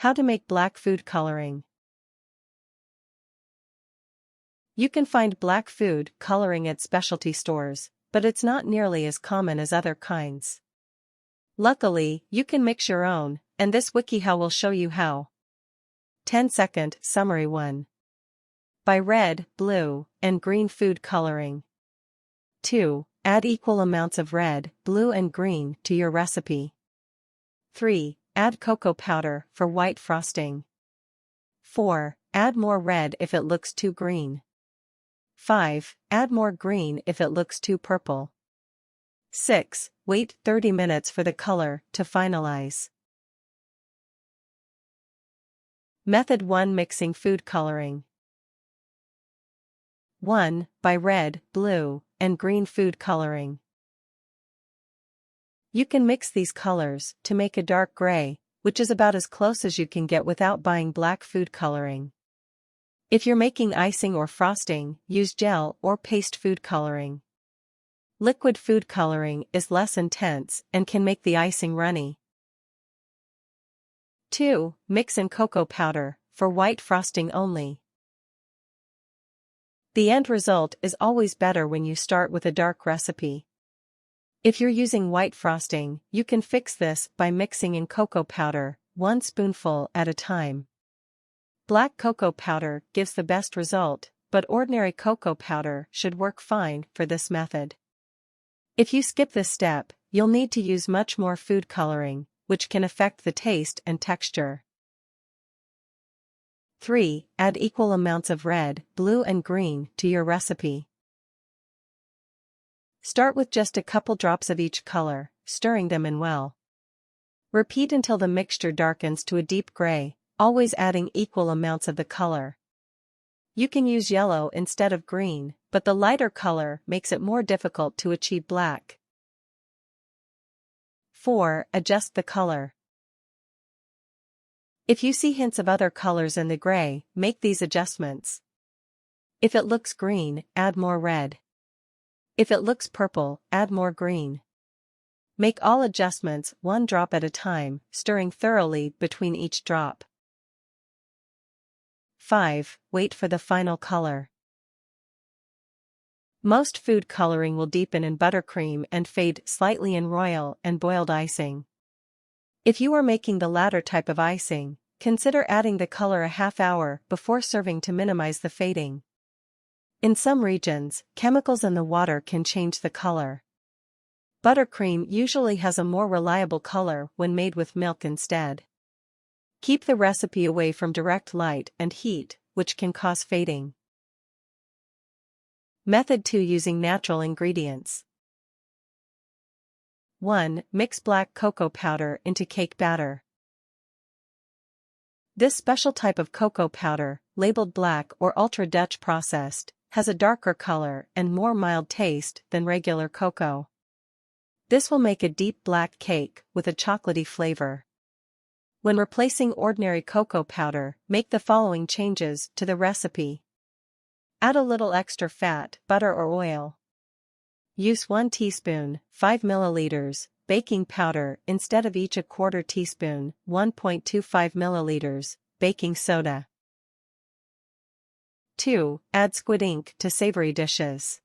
How to make black food coloring. You can find black food coloring at specialty stores, but it's not nearly as common as other kinds. Luckily, you can mix your own, and this WikiHow will show you how. 10-second summary 1. Buy red, blue, and green food coloring. 2. Add equal amounts of red, blue and green to your recipe. 3. Add cocoa powder for white frosting. 4. Add more red if it looks too green. 5. Add more green if it looks too purple. 6. Wait 30 minutes for the color to finalize. Method 1. Mixing food coloring. 1. Buy red, blue, and green food coloring. You can mix these colors to make a dark gray, which is about as close as you can get without buying black food coloring. If you're making icing or frosting, use gel or paste food coloring. Liquid food coloring is less intense and can make the icing runny. 2. Mix in cocoa powder for white frosting only. The end result is always better when you start with a dark recipe. If you're using white frosting, you can fix this by mixing in cocoa powder, 1 spoonful at a time. Black cocoa powder gives the best result, but ordinary cocoa powder should work fine for this method. If you skip this step, you'll need to use much more food coloring, which can affect the taste and texture. 3. Add equal amounts of red, blue and green to your recipe. Start with just a couple drops of each color, stirring them in well. Repeat until the mixture darkens to a deep gray, always adding equal amounts of the color. You can use yellow instead of green, but the lighter color makes it more difficult to achieve black. 4. Adjust the color. If you see hints of other colors in the gray, make these adjustments. If it looks green, add more red. If it looks purple, add more green. Make all adjustments 1 drop at a time, stirring thoroughly between each drop. 5. Wait for the final color. Most food coloring will deepen in buttercream and fade slightly in royal and boiled icing. If you are making the latter type of icing, consider adding the color a half hour before serving to minimize the fading. In some regions, chemicals in the water can change the color. Buttercream usually has a more reliable color when made with milk instead. Keep the recipe away from direct light and heat, which can cause fading. Method 2. Using natural ingredients. 1. Mix black cocoa powder into cake batter. This special type of cocoa powder, labeled black or ultra Dutch processed, has a darker color and more mild taste than regular cocoa. This will make a deep black cake with a chocolatey flavor. When replacing ordinary cocoa powder, make the following changes to the recipe. Add a little extra fat, butter or oil. Use 1 teaspoon, 5 milliliters, baking powder instead of each a quarter teaspoon, 1.25 milliliters, baking soda. 2. Add squid ink to savory dishes.